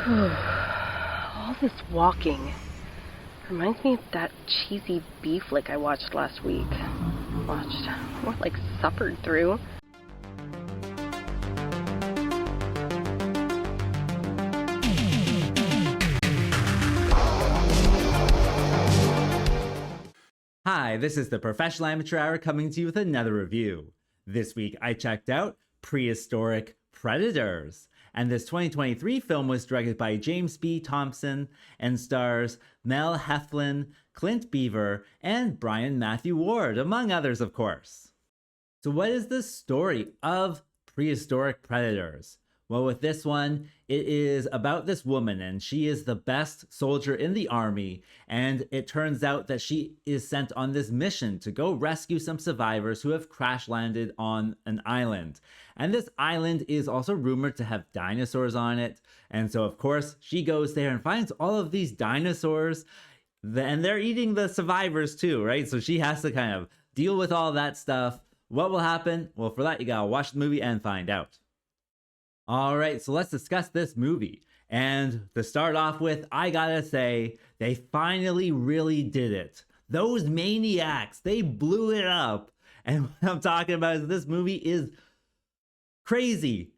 All this walking reminds me of that cheesy beef flick I watched last week. More like suffered through. Hi, this is the Professional Amateur Hour coming to you with another review. This week I checked out Prehistoric Predators, and this 2023 film was directed by James B. Thompson and stars Mel Heflin, Clint Beaver, and Brian Matthew Ward, among others, of course. So what is the story of Prehistoric Predators? Well, with this one, it is about this woman, and she is the best soldier in the army, and it turns out that she is sent on this mission to go rescue some survivors who have crash landed on an island. And this island is also rumored to have dinosaurs on it, and so of course she goes there and finds all of these dinosaurs, and they're eating the survivors too, right? So she has to kind of deal with all that stuff. What will happen? Well, for that you gotta watch the movie and find out. All right, so let's discuss this movie. And to start off with, I gotta say, they finally really did it. Those maniacs, they blew it up. And what I'm talking about is this movie is crazy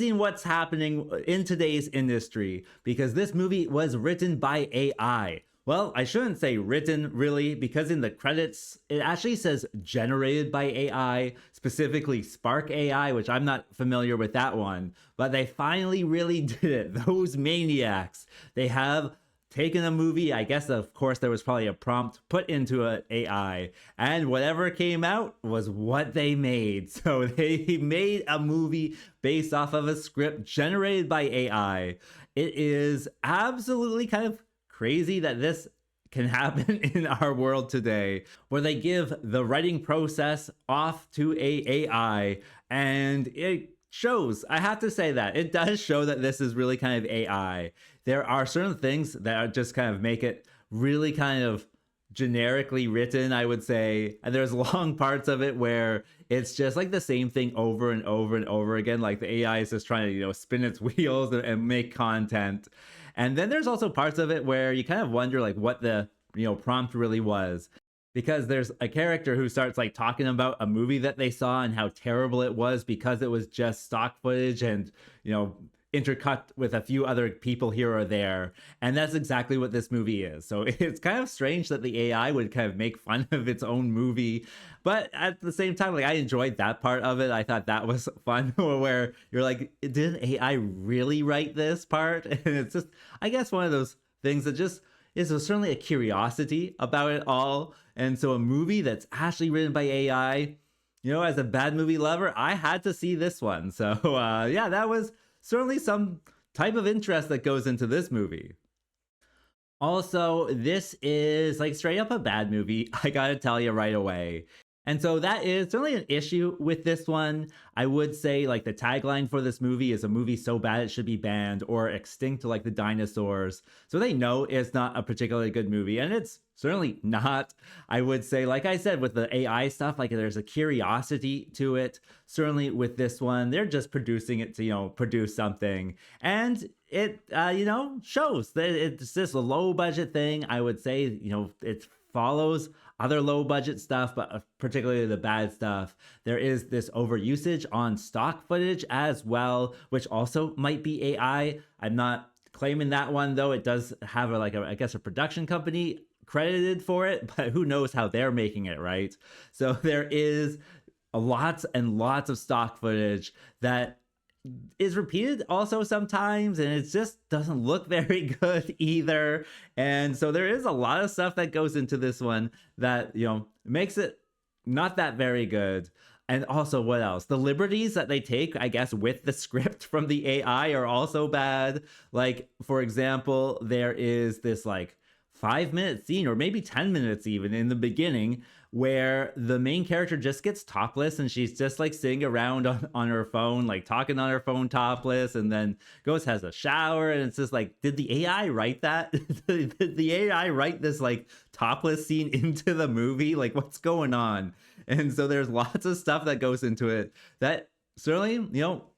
in what's happening in today's industry, because this movie was written by AI. Well, I shouldn't say written, really, because in the credits, it actually says generated by AI, specifically Spark AI, which I'm not familiar with that one. But they finally really did it. Those maniacs. They have taken a movie, I guess, of course, there was probably a prompt put into an AI, and whatever came out was what they made. So they made a movie based off of a script generated by AI. It is absolutely kind of crazy that this can happen in our world today, where they give the writing process off to AI, and it shows. I have to say that it does show that this is really kind of AI. There are certain things that are just kind of make it really kind of generically written, I would say, and there's long parts of it where it's just like the same thing over and over and over again, like the AI is just trying to spin its wheels and make content. And then there's also parts of it where you kind of wonder like what the prompt really was, because there's a character who starts like talking about a movie that they saw and how terrible it was because it was just stock footage and intercut with a few other people here or there. And that's exactly what this movie is. So it's kind of strange that the AI would kind of make fun of its own movie. But at the same time, like, I enjoyed that part of it. I thought that was fun, where you're like, did AI really write this part? And it's just, I guess, one of those things that just is certainly a curiosity about it all. And so a movie that's actually written by AI, as a bad movie lover, I had to see this one. So yeah, that was certainly some type of interest that goes into this movie. Also, this is like straight up a bad movie, I gotta tell you right away. And so that is certainly an issue with this one. I would say like the tagline for this movie is a movie so bad it should be banned or extinct like the dinosaurs. So they know it's not a particularly good movie, and it's certainly not. I would say, like I said, with the AI stuff, like there's a curiosity to it. Certainly with this one, they're just producing it to, produce something. And it, shows that it's just a low budget thing. I would say, it follows other low budget stuff, but particularly the bad stuff. There is this overusage on stock footage as well, which also might be AI. I'm not claiming that one, though. It does have I guess a production company credited for it, but who knows how they're making it, right? So there is lots and lots of stock footage that is repeated also sometimes, and it just doesn't look very good either. And so there is a lot of stuff that goes into this one that makes it not that very good. And also, what else? The liberties that they take, I guess, with the script from the AI are also bad. Like, for example, there is this like 5-minute scene, or maybe 10 minutes even, in the beginning, where the main character just gets topless and she's just like sitting around on her phone, like talking on her phone topless, and then goes, has a shower, and it's just like, did the AI write that? Did the AI write this like topless scene into the movie? Like, what's going on? And so there's lots of stuff that goes into it that certainly,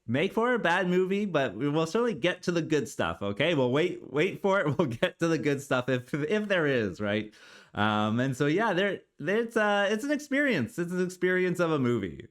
make for a bad movie, but we will certainly get to the good stuff. Okay, we'll wait for it. We'll get to the good stuff if there is, right? And so yeah, it's an experience. It's an experience of a movie.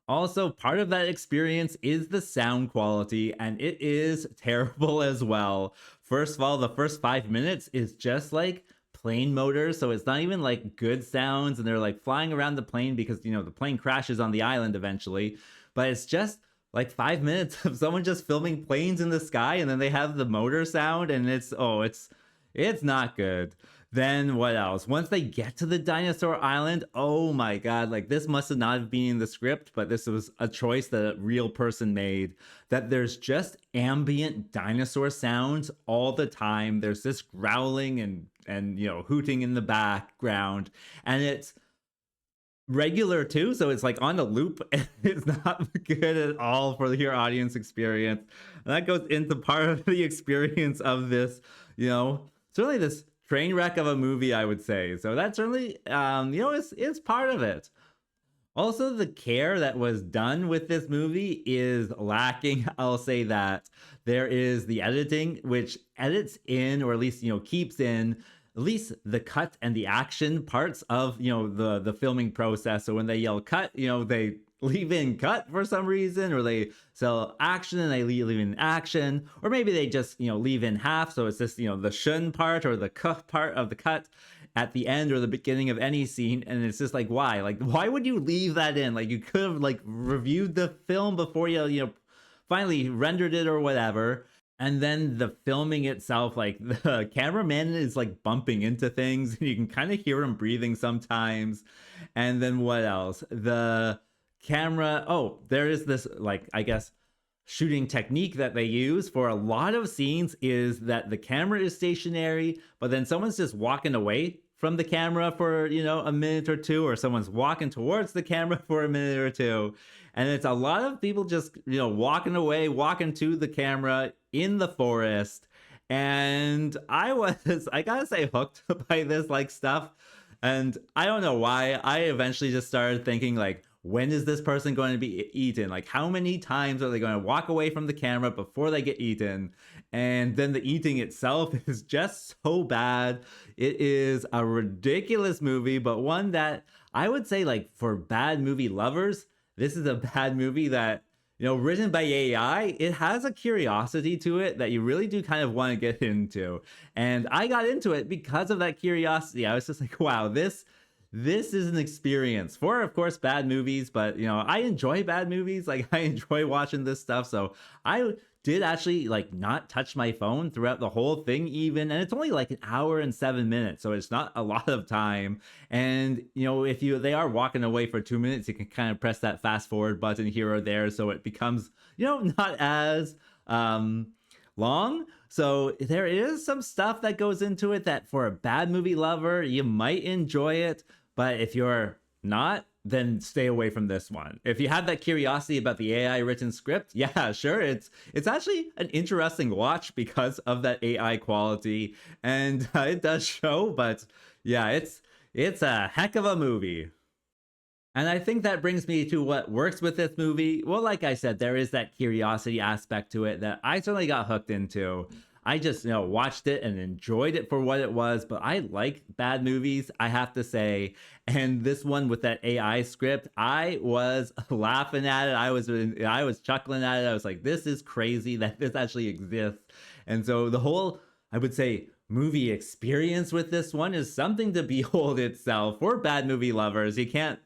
Also, part of that experience is the sound quality, and it is terrible as well. First of all, the first 5 minutes is just like plane motors, so it's not even like good sounds, and they're like flying around the plane because the plane crashes on the island eventually. But it's just like 5 minutes of someone just filming planes in the sky, and then they have the motor sound, and it's not good. Then what else? Once they get to the dinosaur island, oh my god, like this must have not been in the script, but this was a choice that a real person made. That there's just ambient dinosaur sounds all the time. There's this growling and hooting in the background, and it's regular too, so it's like on a loop. It's not good at all for your audience experience. And that goes into part of the experience of this, certainly this train wreck of a movie, I would say. So that certainly, is part of it. Also, the care that was done with this movie is lacking. I'll say that. There is the editing, which edits in, or at least, keeps in at least the cut and the action parts of, the filming process. So when they yell cut, they leave in cut for some reason, or they sell action and they leave in action, or maybe they just leave in half, so it's just the shun part or the cut part of the cut at the end or the beginning of any scene. And it's just like, why would you leave that in? Like, you could have like reviewed the film before you finally rendered it or whatever. And then the filming itself, like the cameraman is like bumping into things, and you can kind of hear him breathing sometimes. And then what else? The camera, there is this, like, I guess shooting technique that they use for a lot of scenes is that the camera is stationary, but then someone's just walking away from the camera for a minute or two, or someone's walking towards the camera for a minute or two, and it's a lot of people just walking away, walking to the camera in the forest. And I gotta say, hooked by this like stuff. And I don't know why. I eventually just started thinking, like, when is this person going to be eaten? Like, how many times are they going to walk away from the camera before they get eaten? And then the eating itself is just so bad. It is a ridiculous movie, but one that I would say, like, for bad movie lovers, this is a bad movie that, written by AI, it has a curiosity to it that you really do kind of want to get into. And I got into it because of that curiosity. I was just like, wow, this is an experience for, of course, bad movies, but I enjoy bad movies. Like, I enjoy watching this stuff. So I did actually like not touch my phone throughout the whole thing even, and it's only like an hour and 7 minutes, so it's not a lot of time. And if they are walking away for 2 minutes, you can kind of press that fast forward button here or there, so it becomes not as long. So there is some stuff that goes into it that for a bad movie lover you might enjoy it, but if you're not, then stay away from this one. If you have that curiosity about the AI written script, yeah, sure, it's actually an interesting watch because of that AI quality, and it does show. But yeah, it's a heck of a movie. And I think that brings me to what works with this movie. Well, like I said, there is that curiosity aspect to it that I certainly got hooked into. I just, watched it and enjoyed it for what it was, but I like bad movies, I have to say. And this one with that AI script, I was laughing at it. I was chuckling at it. I was like, this is crazy that this actually exists. And so the whole, I would say, movie experience with this one is something to behold itself for bad movie lovers. You can't,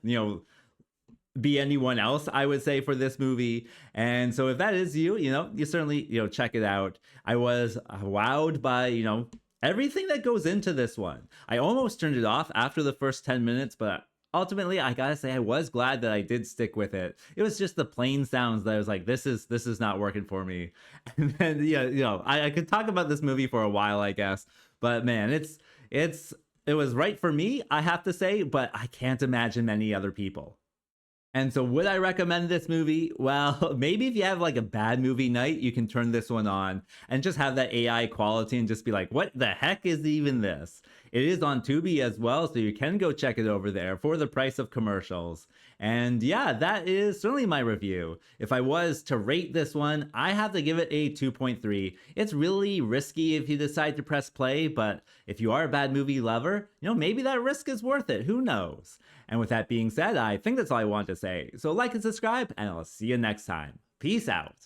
be anyone else, I would say, for this movie. And so if that is you, you certainly, check it out. I was wowed by, everything that goes into this one. I almost turned it off after the first 10 minutes, but ultimately, I gotta say, I was glad that I did stick with it. It was just the plain sounds that I was like, this is not working for me. And then, I could talk about this movie for a while, I guess, but man, it was right for me, I have to say, but I can't imagine many other people. And so would I recommend this movie? Well, maybe if you have like a bad movie night, you can turn this one on and just have that AI quality and just be like, what the heck is even this? It is on Tubi as well, so you can go check it over there for the price of commercials. And yeah, that is certainly my review. If I was to rate this one, I have to give it a 2.3. It's really risky if you decide to press play, but if you are a bad movie lover, maybe that risk is worth it. Who knows? And with that being said, I think that's all I want to say. So like and subscribe, and I'll see you next time. Peace out.